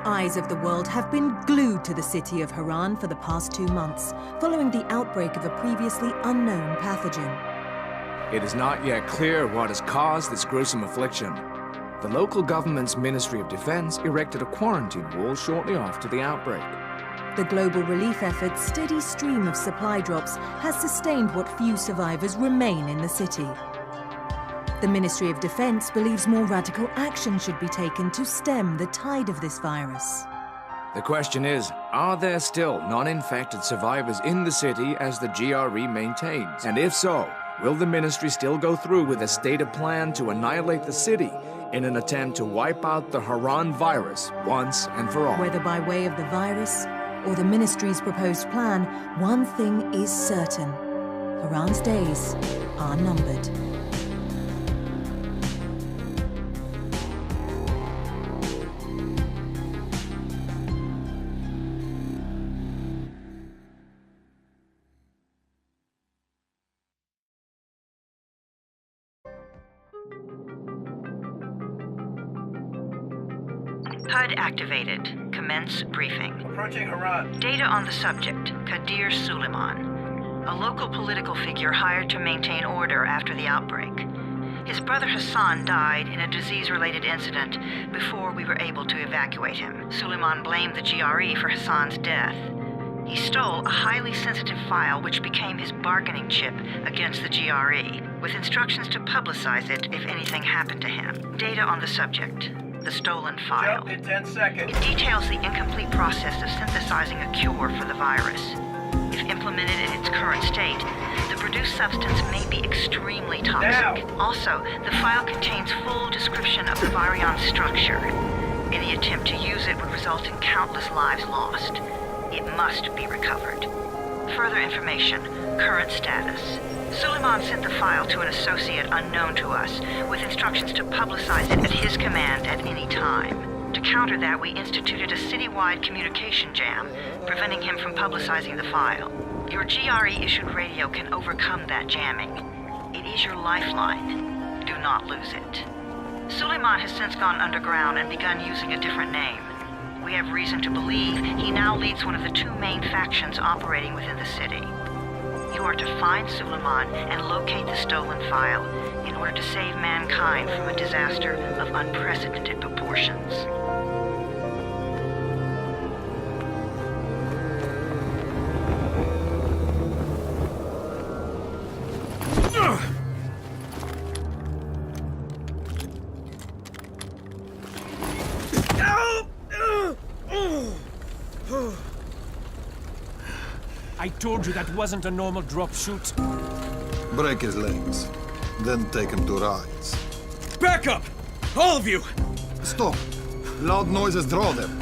eyes of the world have been glued to the city of Haran for the past 2 months, following the outbreak of a previously unknown pathogen. It is not yet clear what has caused this gruesome affliction. The local government's Ministry of Defense erected a quarantine wall shortly after the outbreak. The global relief effort's steady stream of supply drops has sustained what few survivors remain in the city. The Ministry of Defense believes more radical action should be taken to stem the tide of this virus. The question is, are there still non-infected survivors in the city as the GRE maintains? And if so, will the ministry still go through with a stated plan to annihilate the city in an attempt to wipe out the Haran virus once and for all? Whether by way of the virus or the ministry's proposed plan, one thing is certain: Haran's days are numbered. HUD activated. Commence briefing. Approaching Haran. Data on the subject, Kadir Suleiman, a local political figure hired to maintain order after the outbreak. His brother Hassan died in a disease-related incident before we were able to evacuate him. Suleiman blamed the GRE for Hassan's death. He stole a highly sensitive file which became his bargaining chip against the GRE, with instructions to publicize it if anything happened to him. Data on the subject. The stolen file. Jump in 10 seconds. It details the incomplete process of synthesizing a cure for the virus. If implemented in its current state, the produced substance may be extremely toxic. Now. Also, the file contains full description of the virion structure. Any attempt to use it would result in countless lives lost. It must be recovered. Further information, current status. Suleiman sent the file to an associate unknown to us, with instructions to publicize it at his command at any time. To counter that, we instituted a citywide communication jam, preventing him from publicizing the file. Your GRE-issued radio can overcome that jamming. It is your lifeline. Do not lose it. Suleiman has since gone underground and begun using a different name. We have reason to believe he now leads one of the 2 main factions operating within the city. You are to find Suleiman and locate the stolen file in order to save mankind from a disaster of unprecedented proportions. I told you that wasn't a normal drop shoot. Break his legs, then take him to rides. Back up! All of you! Stop! Loud noises draw them.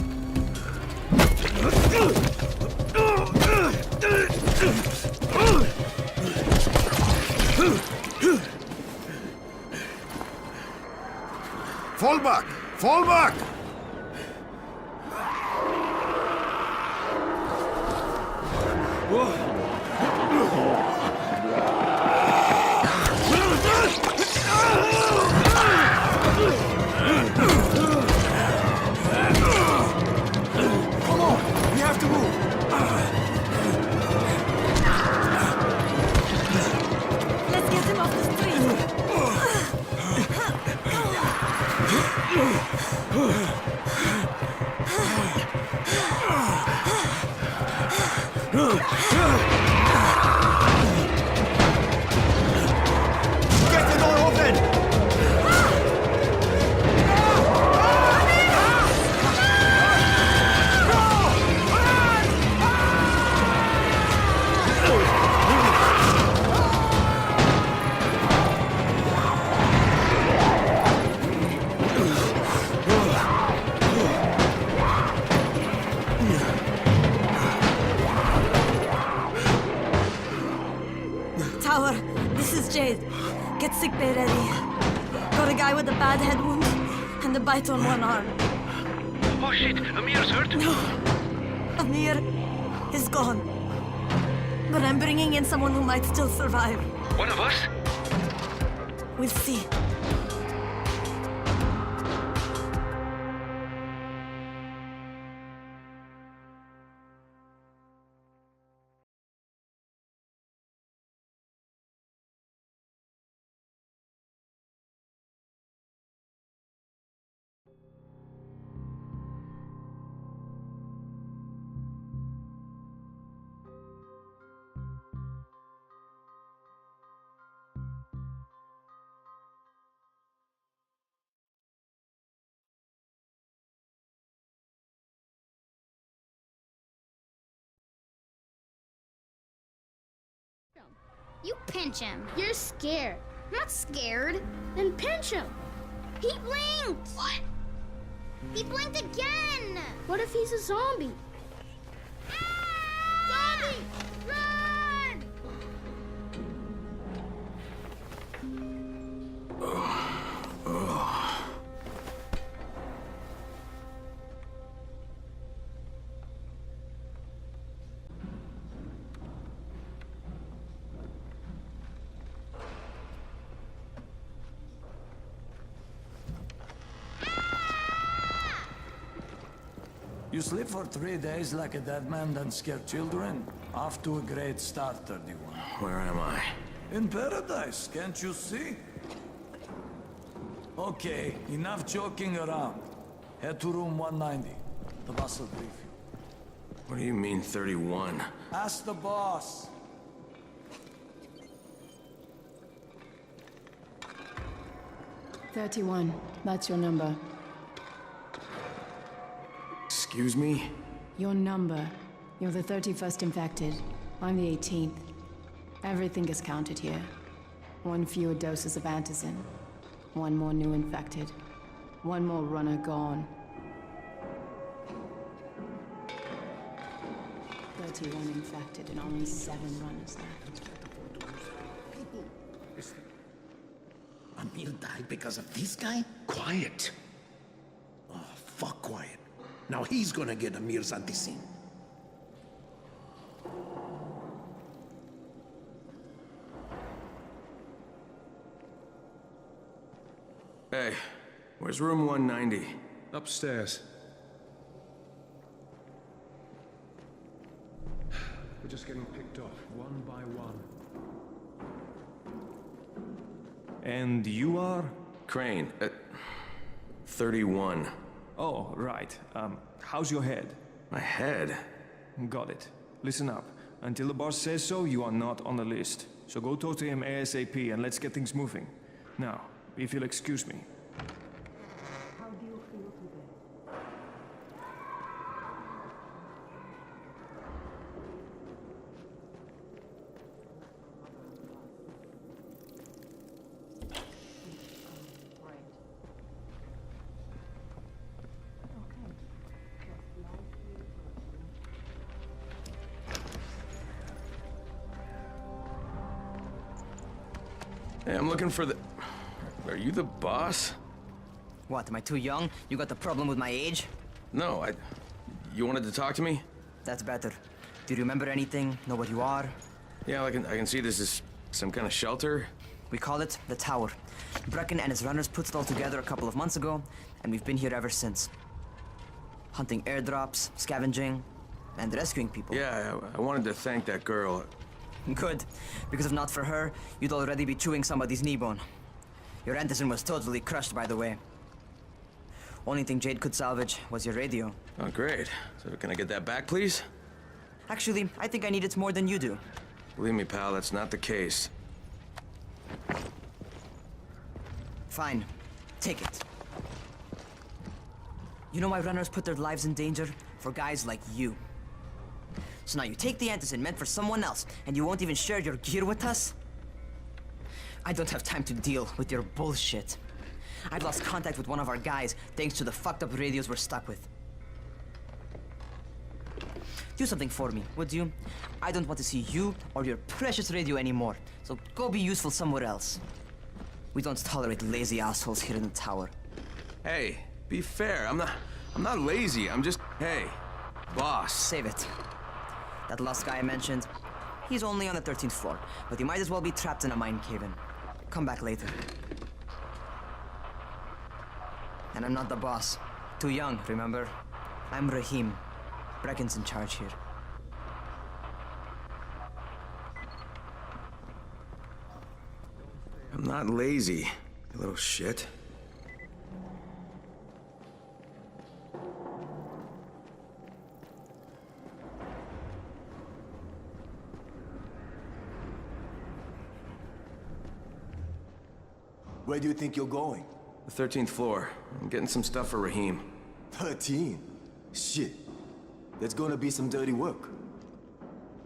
Fall back! Fall back! Let's get him off the street! Get the door open! Tower, this is Jade. Get sickbay ready. Got a guy with a bad head wound and a bite on one arm. Oh shit, Amir's hurt? No, Amir is gone. But I'm bringing in someone who might still survive. One of us? We'll see. You pinch him. You're scared. I'm not scared. Then pinch him. He blinked! What? He blinked again! What if he's a zombie? Ah! Zombie! Run! You sleep for 3 days like a dead man, then scare children? Off to a great start, 31. Where am I? In paradise, can't you see? Okay, enough joking around. Head to room 190. The boss will brief you. What do you mean, 31? Ask the boss. "31. That's your number. Excuse me? Your number. You're the 31st infected. I'm the 18th. Everything is counted here. 1 fewer doses of antizin. 1 more new infected. 1 more runner gone. 31 infected and only 7 runners left. Amir died because of this guy? Quiet. Oh, fuck quiet. Now he's gonna get Amir's anti-scene. Hey, where's room 190? Upstairs. We're just getting picked off, one by one. And you are? Crane, 31. Oh, right. How's your head? My head? Got it. Listen up. Until the boss says so, you are not on the list. So go talk to him ASAP and let's get things moving. Now, if you'll excuse me. How do you feel today? Hey, I'm looking for the... Are you the boss? What, am I too young? You got the problem with my age? No, You wanted to talk to me? That's better. Do you remember anything? Know what you are? Yeah, I can see this is some kind of shelter. We call it the Tower. Brecken and his runners put it all together a couple of months ago, and we've been here ever since. Hunting airdrops, scavenging, and rescuing people. Yeah, I wanted to thank that girl. Good, because if not for her, you'd already be chewing somebody's knee bone. Your antizin was totally crushed, by the way. Only thing Jade could salvage was your radio. Oh, great. So can I get that back, please? Actually, I think I need it more than you do. Believe me, pal, that's not the case. Fine. Take it. You know why runners put their lives in danger? For guys like you. So now you take the antizin meant for someone else, and you won't even share your gear with us? I don't have time to deal with your bullshit. I've lost contact with one of our guys thanks to the fucked up radios we're stuck with. Do something for me, would you? I don't want to see you or your precious radio anymore, so go be useful somewhere else. We don't tolerate lazy assholes here in the tower. Hey, be fair. I'm not lazy. I'm just... Hey, boss. Save it. That last guy I mentioned, he's only on the 13th floor, but he might as well be trapped in a mine cave-in. Come back later. And I'm not the boss. Too young, remember? I'm Rahim. Brecken's in charge here. I'm not lazy, you little shit. Where do you think you're going? The 13th floor. I'm getting some stuff for Rahim. 13? Shit. There's gonna be some dirty work.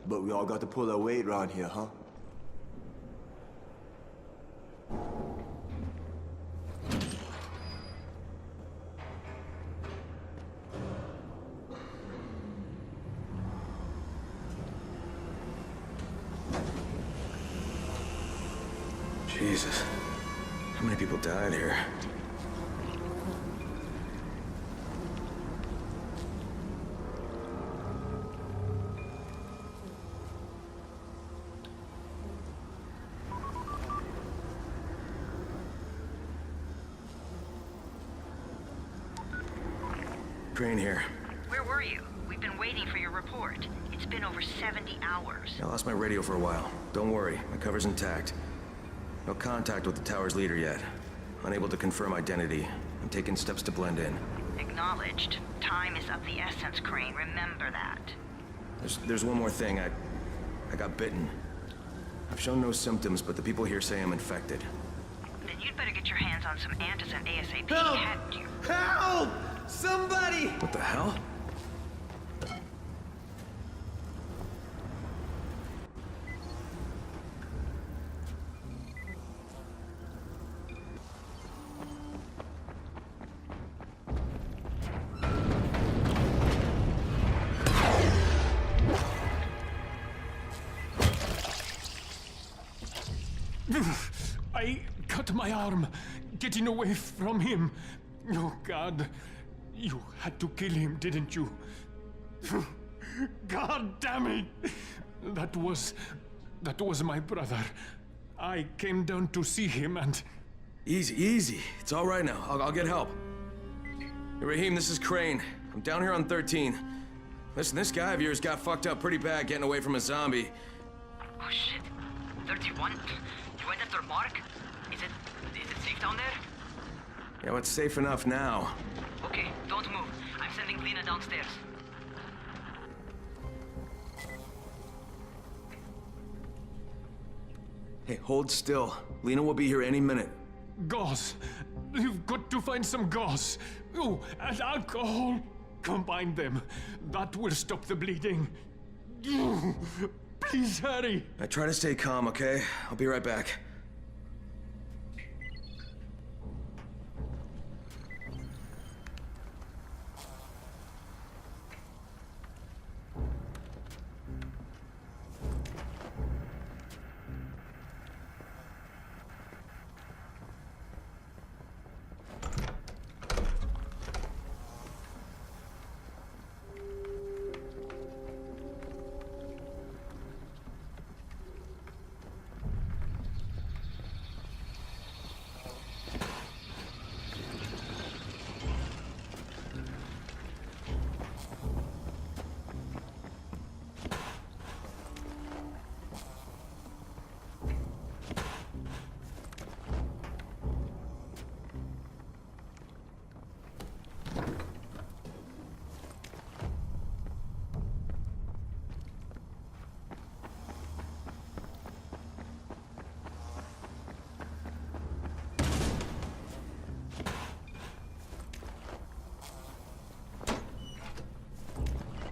But we all got to pull our weight around here, huh? Jesus. How many people died here? Crane here. Where were you? We've been waiting for your report. It's been over 70 hours. I lost my radio for a while. Don't worry, my cover's intact. No contact with the tower's leader yet. Unable to confirm identity. I'm taking steps to blend in. Acknowledged. Time is of the essence, Crane. Remember that. There's one more thing. I got bitten. I've shown no symptoms, but the people here say I'm infected. Then you'd better get your hands on some antizin ASAP. Help! Hadn't you? Help! Somebody! What the hell? I cut my arm, getting away from him. Oh, God. You had to kill him, didn't you? God damn it! That was my brother. I came down to see him and... Easy. It's all right now. I'll get help. Hey, Raheem, this is Crane. I'm down here on 13. Listen, this guy of yours got fucked up pretty bad getting away from a zombie. Oh, shit. 31? You went after Mark? Is it safe down there? Yeah, well, it's safe enough now. Okay, don't move. I'm sending Lena downstairs. Hey, hold still. Lena will be here any minute. Gauze. You've got to find some gauze. Oh, and alcohol. Combine them. That will stop the bleeding. Please hurry. I try to stay calm, okay? I'll be right back.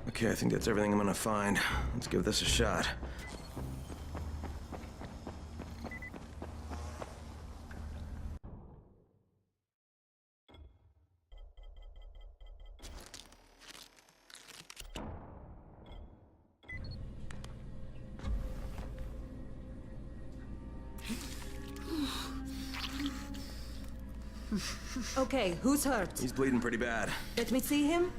Okay, I think that's everything I'm gonna find. Let's give this a shot. Okay, who's hurt? He's bleeding pretty bad. Let me see him.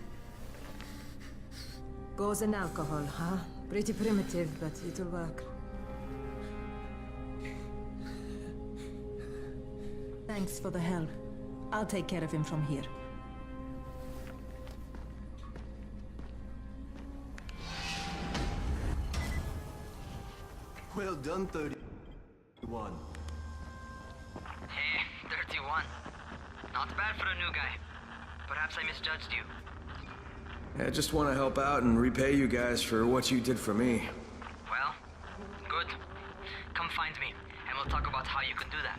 Gauze and alcohol, huh? Pretty primitive, but it'll work. Thanks for the help. I'll take care of him from here. Well done, 31. Hey, 31. Not bad for a new guy. Perhaps I misjudged you. I just want to help out and repay you guys for what you did for me. Well, good. Come find me, and we'll talk about how you can do that.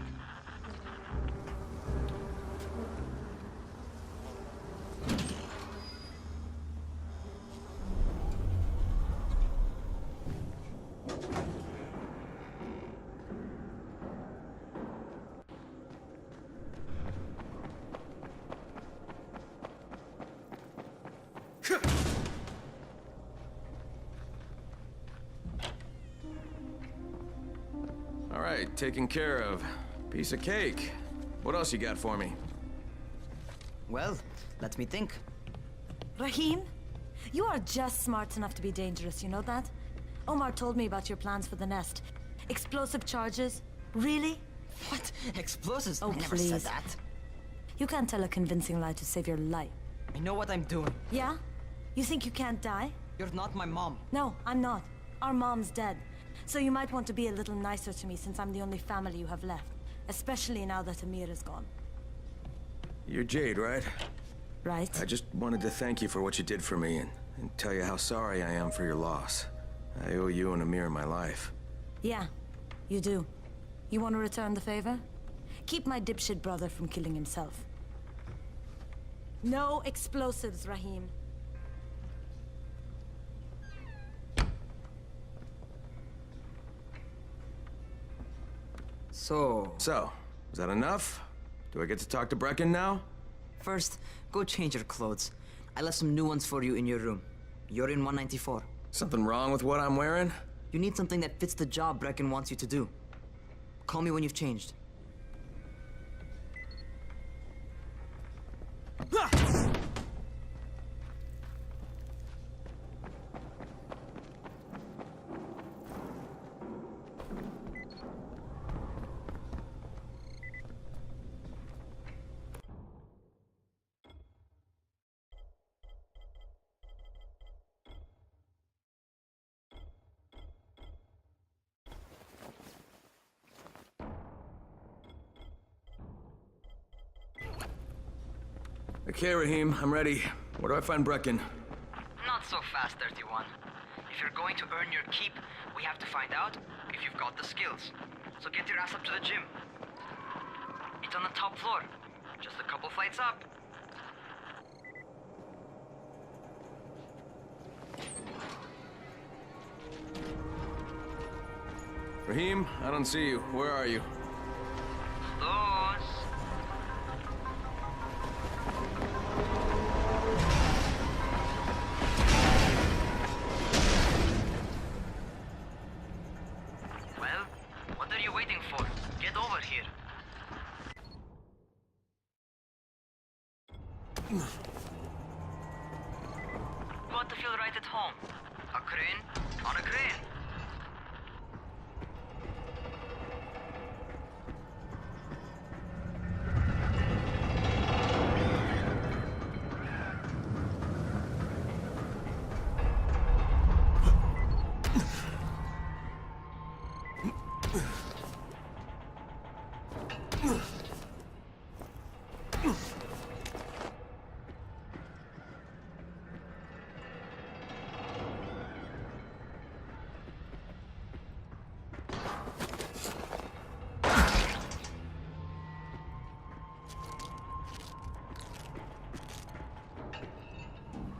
right, taken care of. Piece of cake. What else you got for me? Well, let me think. Rahim, you are just smart enough to be dangerous, you know that? Omar told me about your plans for the nest. Explosive charges? Really? What? Explosives? Oh, I never please. said that. You can't tell a convincing lie to save your life. I know what I'm doing. Yeah? You think you can't die? You're not my mom. No, I'm not. Our mom's dead. So you might want to be a little nicer to me since I'm the only family you have left. Especially now that Amir is gone. You're Jade, right? Right. I just wanted to thank you for what you did for me and tell you how sorry I am for your loss. I owe you and Amir my life. Yeah, you do. You want to return the favor? Keep my dipshit brother from killing himself. No explosives, Rahim. So, is that enough? Do I get to talk to Brecken now? first, go change your clothes. I left some new ones for you in your room. You're in 194. Something wrong with what I'm wearing? You need something that fits the job Brecken wants you to do. Call me when you've changed. Okay, Rahim, I'm ready. Where do I find Brecken? Not so fast, 31. If you're going to earn your keep, we have to find out if you've got the skills. So get your ass up to the gym. It's on the top floor. Just a couple flights up. Rahim, I don't see you. Where are you? Those. Well, what are you waiting for? Get over here. You want to feel right at home? A crane on a crane.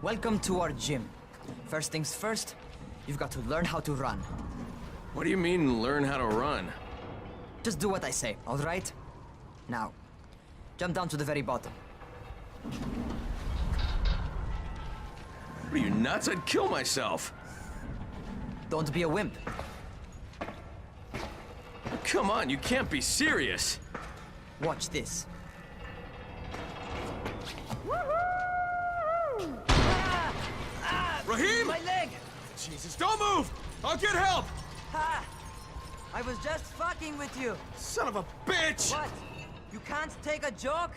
Welcome to our gym. First things first, you've got to learn how to run. What do you mean, learn how to run? Just do what I say, all right? Now, jump down to the very bottom. What are you, nuts? I'd kill myself. Don't be a wimp. Come on, you can't be serious. Watch this. Rahim! My leg! Jesus, don't move! I'll get help! Ha! I was just fucking with you. Son of a bitch! What? You can't take a joke?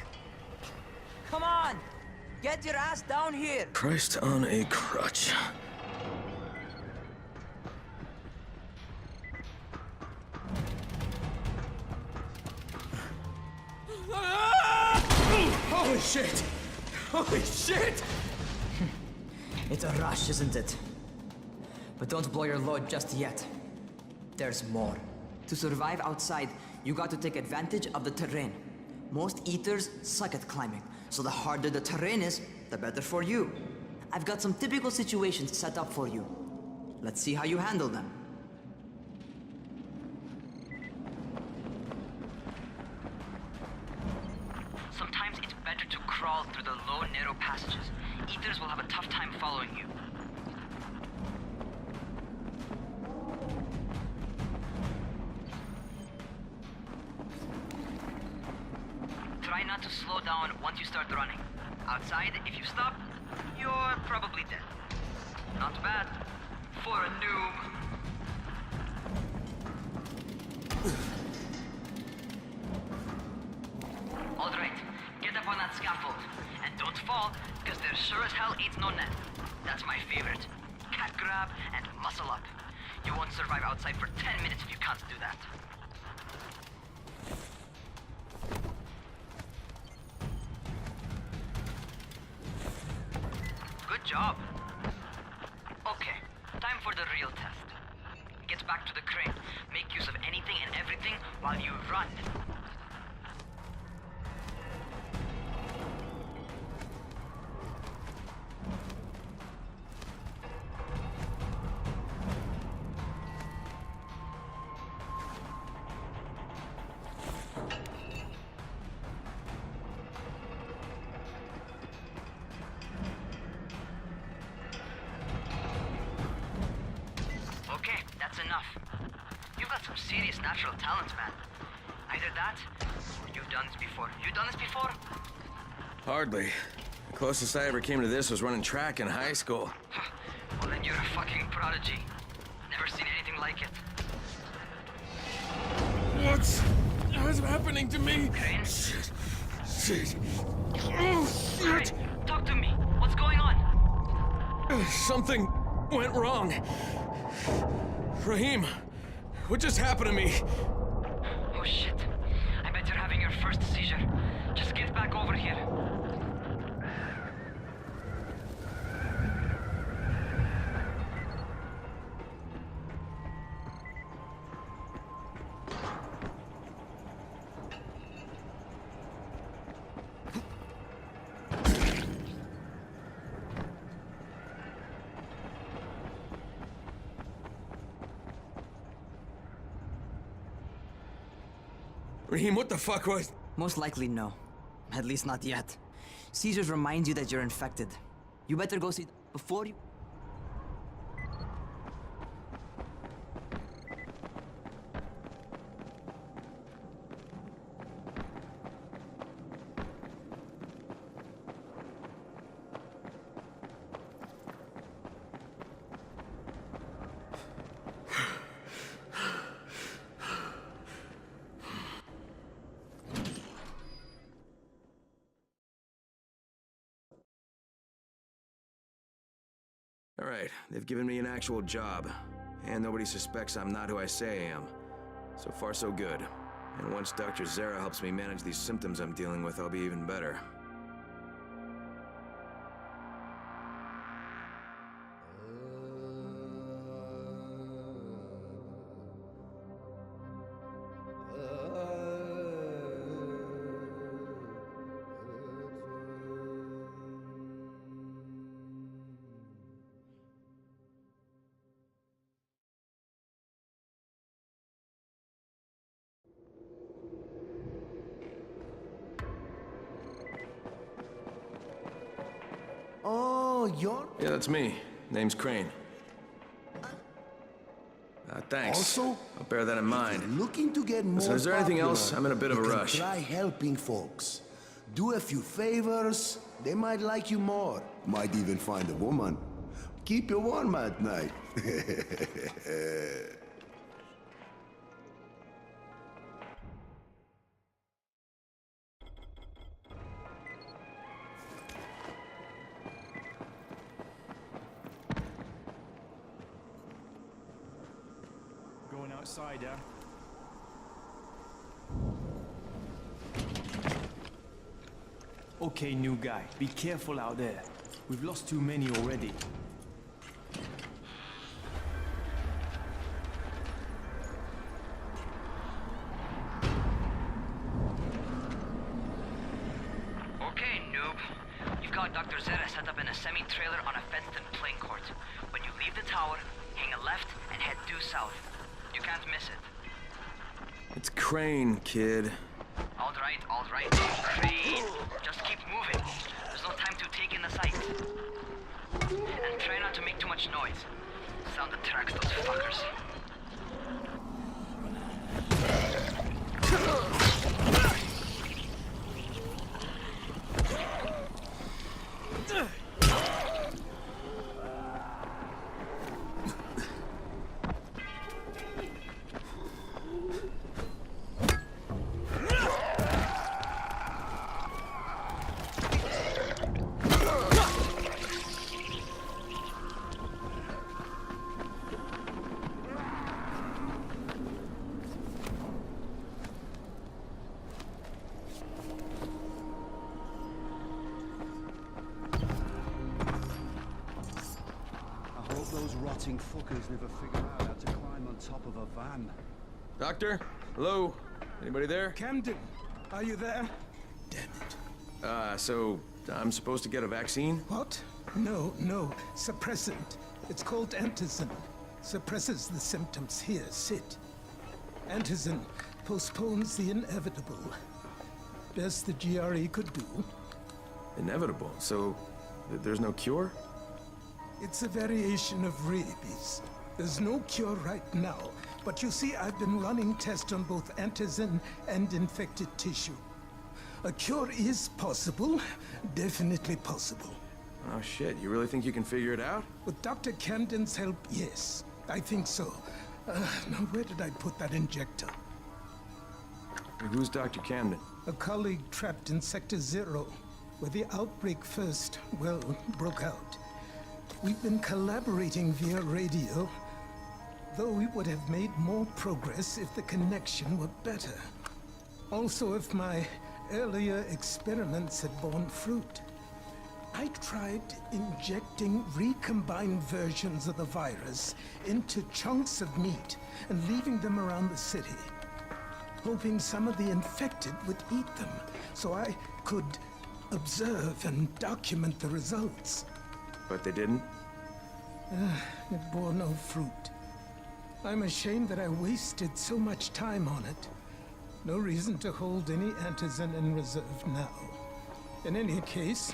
Come on! Get your ass down here! Christ on a crutch. Holy shit! Holy shit! It's a rush, isn't it? But don't blow your load just yet. There's more. To survive outside, you got to take advantage of the terrain. Most eaters suck at climbing, so the harder the terrain is, the better for you. I've got some typical situations set up for you. Let's see how you handle them. Sometimes it's better to crawl through the low, narrow passages. Eaters will have a tough time following you. not to slow down once you start running. Outside, if you stop, you're probably dead. Not bad for a noob. All right, get up on that scaffold. And don't fall, because there sure as hell ain't no net. That's my favorite. Cat grab and muscle up. You won't survive outside for 10 minutes if you can't do that. Good job. Okay, time for the real test. Get back to the crane. Make use of anything and everything while you run. Okay, that's enough. You've got some serious natural talent, man. Either that, or you've done this before. You done this before? Hardly. The closest I ever came to this was running track in high school. Well, then you're a fucking prodigy. Never seen anything like it. What's happening to me? Crane? Shit. Oh, shit. Crane, talk to me. What's going on? Something went wrong. Raheem, what just happened to me? Oh shit. I bet you're having your first seizure. Just get back over here. Raheem, what the fuck was... Most likely no. At least not yet. Seizures remind you that you're infected. You better go see before you... All right, they've given me an actual job. And nobody suspects I'm not who I say I am. So far, so good. And once Dr. Zara helps me manage these symptoms I'm dealing with, I'll be even better. Oh, you're... Yeah, that's me. Name's Crane. Thanks. Also, I'll bear that in mind. looking to get more Listen, is there anything popular, else? I'm in a bit of a you can rush. Try helping folks. Do a few favors, they might like you more. Might even find a woman. Keep you warm at night. Going outside, yeah? Okay, new guy. Be careful out there. We've lost too many already. Okay, noob. You've got Dr. Zara set up in a semi-trailer on a fenced-in playing court. When you leave the tower, hang a left and head due south. You can't miss it. It's Crane, kid. All right. Crane. Just keep moving. There's no time to take in the sight. And try not to make too much noise. Sound attracts those fuckers. hope those rotting fuckers never figure out how to climb on top of a van. Doctor? Hello? Anybody there? Camden, are you there? So I'm supposed to get a vaccine? What? No, suppressant. It's called antizin. Suppresses the symptoms. Here, sit. Antizin postpones the inevitable. Best the GRE could do. Inevitable? So there's no cure? It's a variation of rabies. There's no cure right now, but you see, I've been running tests on both antizin and infected tissue. A cure is possible, definitely possible. Oh shit, you really think you can figure it out? With Dr. Camden's help, yes, I think so. Now where did I put that injector? Who's Dr. Camden? A colleague trapped in Sector 0, where the outbreak first, well, broke out. We've been collaborating via radio, though we would have made more progress if the connection were better. Also, if my earlier experiments had borne fruit. I tried injecting recombined versions of the virus into chunks of meat and leaving them around the city, hoping some of the infected would eat them so I could observe and document the results. But they didn't? It bore no fruit. I'm ashamed that I wasted so much time on it. No reason to hold any antizin in reserve now. In any case,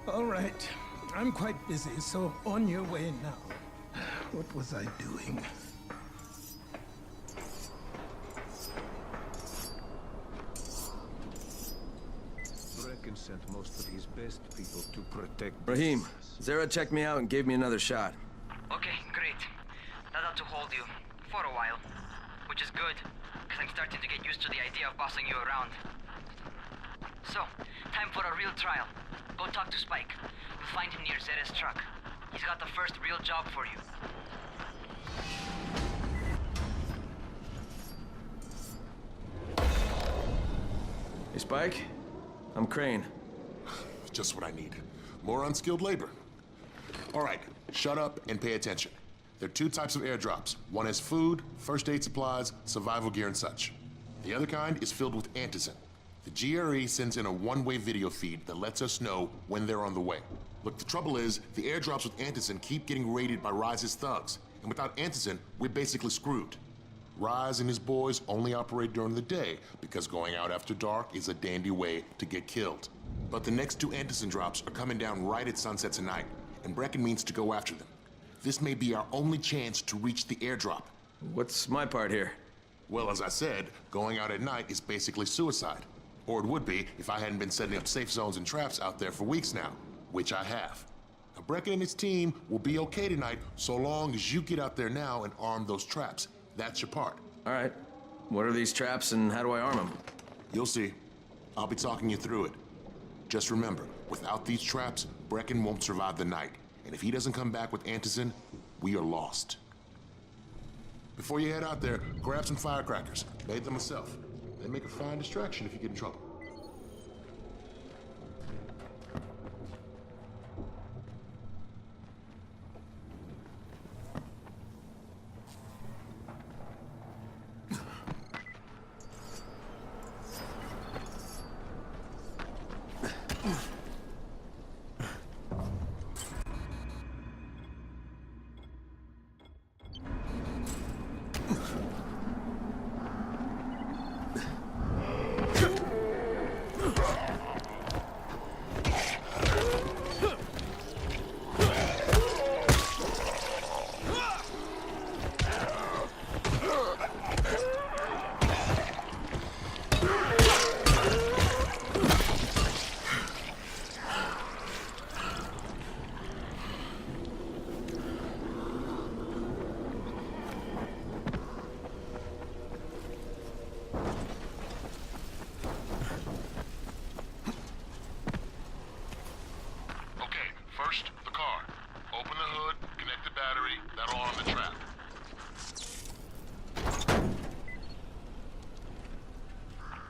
all right, I'm quite busy, so on your way now. What was I doing? Brecken sent most of his best people to protect... Rahim, Zara checked me out and gave me another shot. Okay, great. That ought to hold you. For a while. Which is good, because I'm starting to get used to the idea of bossing you around. So, time for a real trial. Go talk to Spike. You'll find him near Zera's truck. He's got the first real job for you. Hey, Spike? I'm Crane. Just what I need. More unskilled labor. All right, shut up and pay attention. There are two types of airdrops. One has food, first aid supplies, survival gear, and such. The other kind is filled with antizin. The GRE sends in a one-way video feed that lets us know when they're on the way. Look, the trouble is, the airdrops with antizin keep getting raided by Rise's thugs, and without antizin, we're basically screwed. Rise and his boys only operate during the day because going out after dark is a dandy way to get killed. But the next two antizin drops are coming down right at sunset tonight, and Brecken means to go after them. This may be our only chance to reach the airdrop. What's my part here? Well, as I said, going out at night is basically suicide. Or it would be if I hadn't been setting up safe zones and traps out there for weeks now, which I have. Now, Brecken and his team will be okay tonight so long as you get out there now and arm those traps. That's your part. All right. What are these traps and how do I arm them? You'll see. I'll be talking you through it. Just remember, without these traps, Brecken won't survive the night. And if he doesn't come back with antizin, we are lost. Before you head out there, grab some firecrackers. Made them myself. They make a fine distraction if you get in trouble.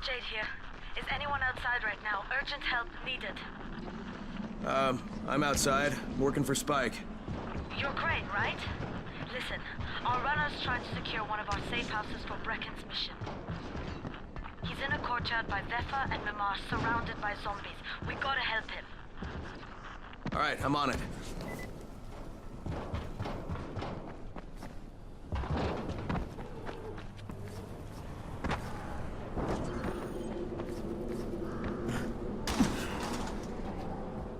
Jade here. Is anyone outside right now? Urgent help needed. I'm outside, working for Spike. You Listen, our runner's trying to secure one of our safe houses for Brecken's mission. He's in a courtyard by Vefa and Mimar, surrounded by zombies. We gotta help him. All right, I'm on it.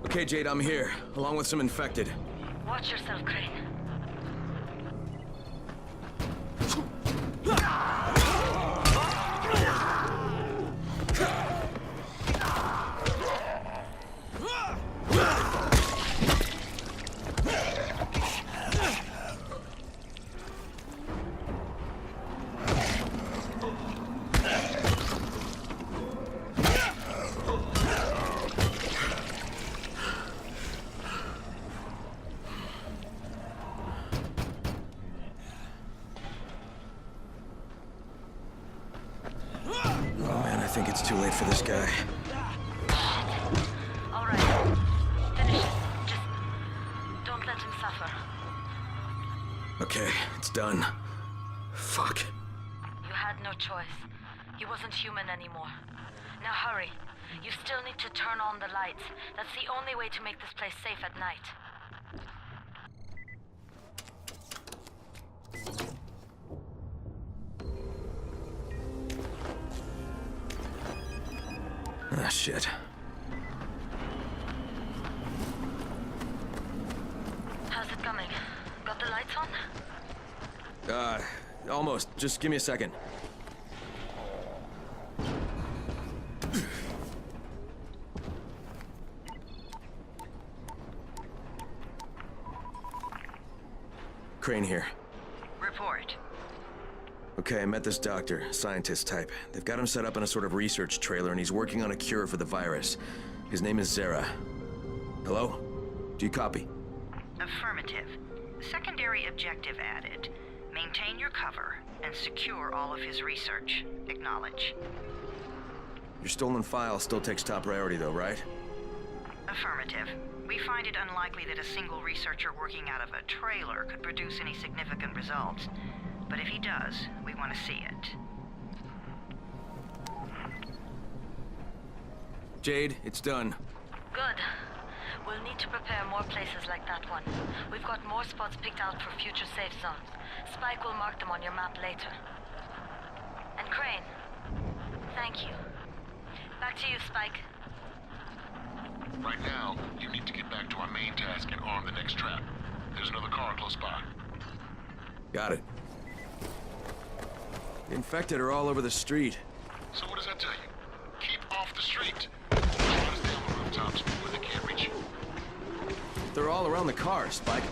Okay, Jade, I'm here, along with some infected. Watch yourself, Crane. I think it's too late for this guy. All right. Finish it. Just don't let him suffer. Okay, it's done. Fuck. You had no choice. He wasn't human anymore. Now hurry. You still need to turn on the lights. That's the only way to make this place safe at night. Ah, shit. How's it coming? Got the lights on? Almost. Just give me a second. Crane here. Report. Okay, I met this doctor, scientist type. They've got him set up in a sort of research trailer, and he's working on a cure for the virus. His name is Zera. Hello? Do you copy? Affirmative. Secondary objective added. Maintain your cover and secure all of his research. Acknowledge. Your stolen file still takes top priority, though, right? Affirmative. We find it unlikely that a single researcher working out of a trailer could produce any significant results. But if he does, we want to see it. Jade, it's done. Good. We'll need to prepare more places like that one. We've got more spots picked out for future safe zones. Spike will mark them on your map later. And Crane, thank you. Back to you, Spike. Right now, you need to get back to our main task and arm the next trap. There's another car close by. Got it. The infected are all over the street. So what does that tell you? Keep off the street. Try to stay on the rooftops where they can't reach you. They're all around the car, Spike.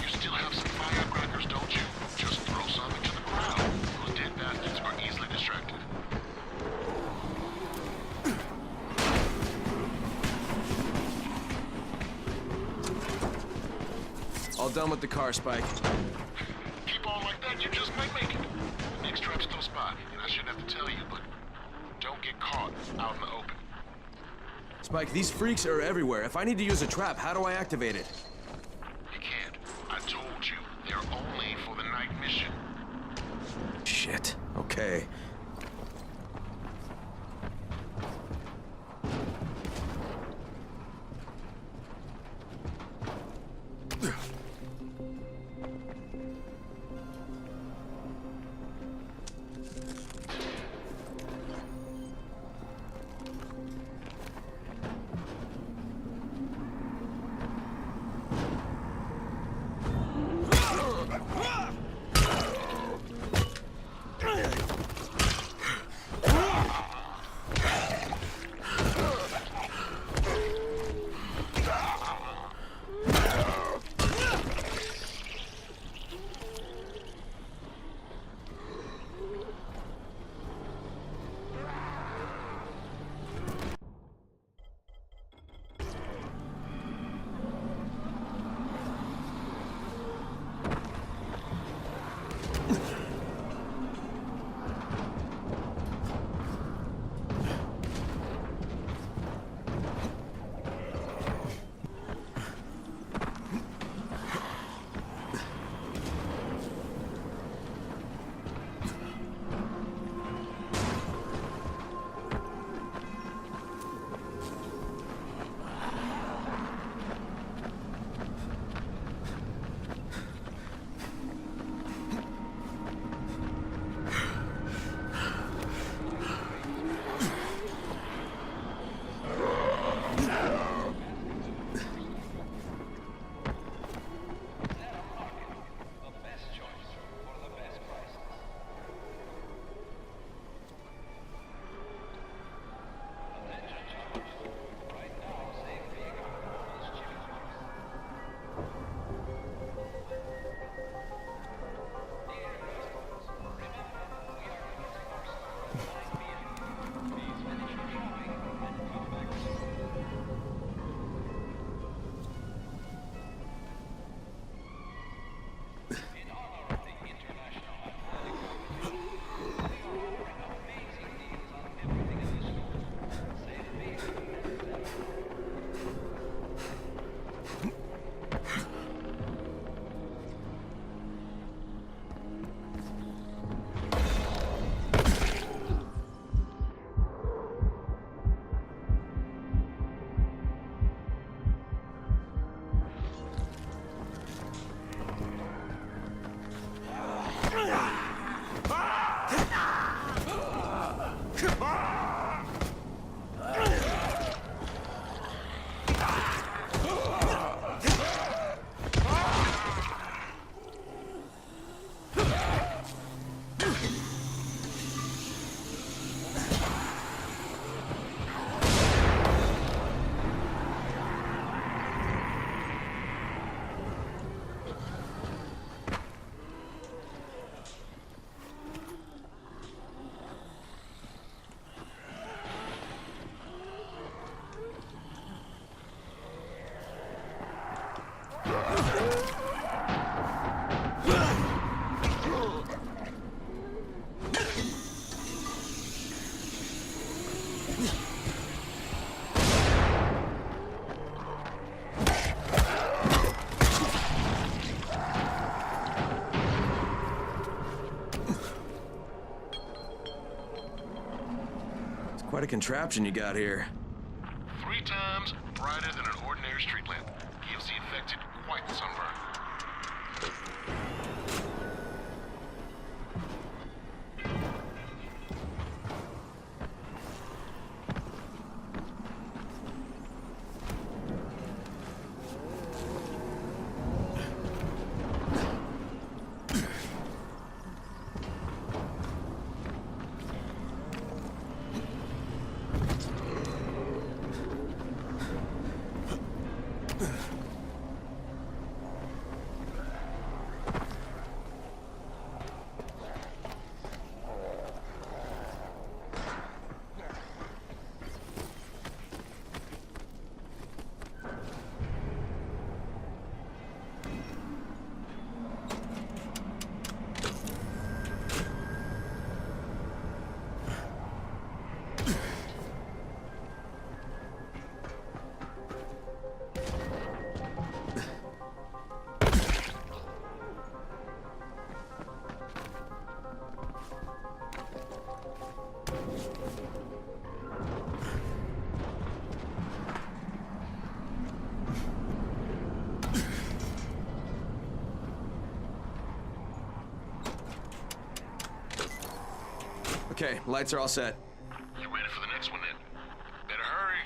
You still have some firecrackers, don't you? Just throw some into the crowd. Those dead bastards are easily distracted. All done with the car, Spike. Keep on like that, you just might make it. The next trap's close by, and I shouldn't have to tell you, but don't get caught out in the open. Spike, these freaks are everywhere. If I need to use a trap, how do I activate it? You can't. I told you, they're only for the night mission. Shit. Okay. Quite a contraption you got here. 3 times brighter than an ordinary street lamp. Gives the infected quite the sunburn. Okay, lights are all set. You ready for the next one then? Better hurry.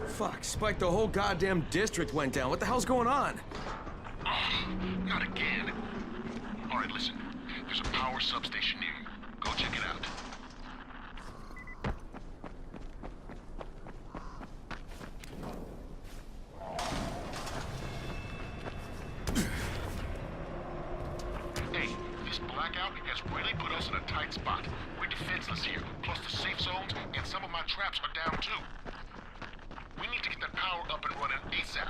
Fuck, Spike, the whole goddamn district went down. What the hell's going on? Not again. All right, listen. There's a power substation near you. Go check it out. Hey, this blackout has really put us in a tight spot. We're defenseless here. Plus the safe zones and some of my traps are down too. We need to get that power up and running ASAP.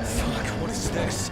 Fuck, what is this?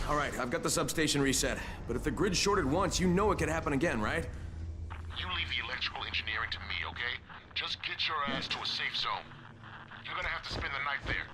All right, I've got the substation reset. But if the grid's shorted once, you know it could happen again, right? You leave the electrical engineering to me, okay? Just get your ass to a safe zone. You're gonna have to spend the night there.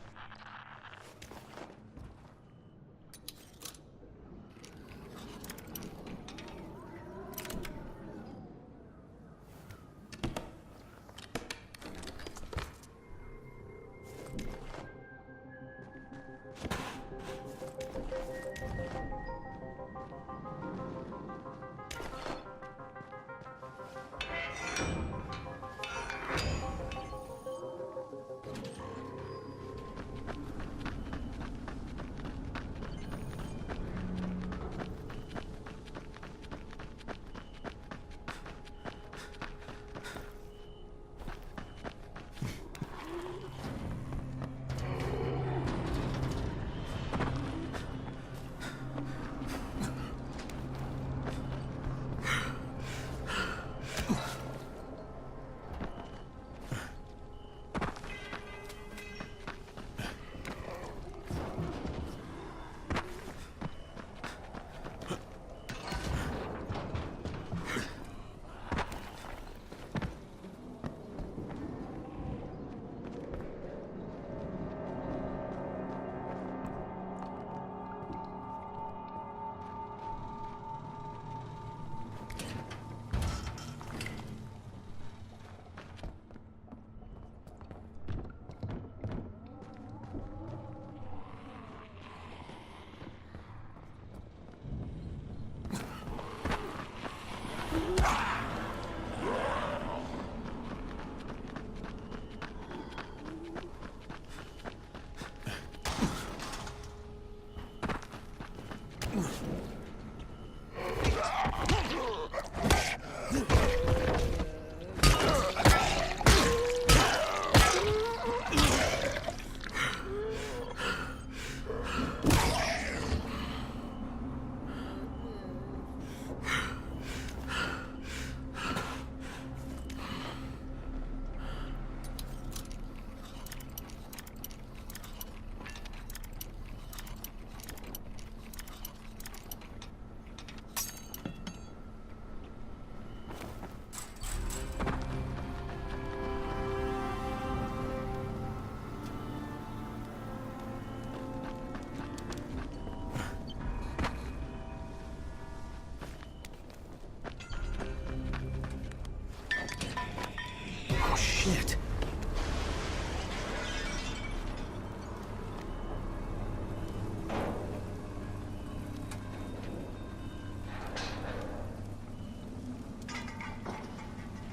Shit.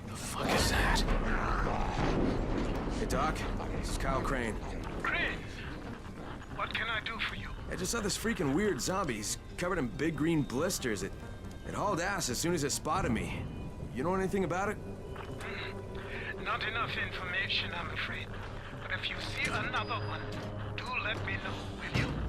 The fuck is that? Hey, Doc. This is Kyle Crane. Crane, what can I do for you? I just saw this freaking weird zombie. He's covered in big green blisters. It hauled ass as soon as it spotted me. You know anything about it? Not enough information, I'm afraid. But if you see another one, do let me know, will you?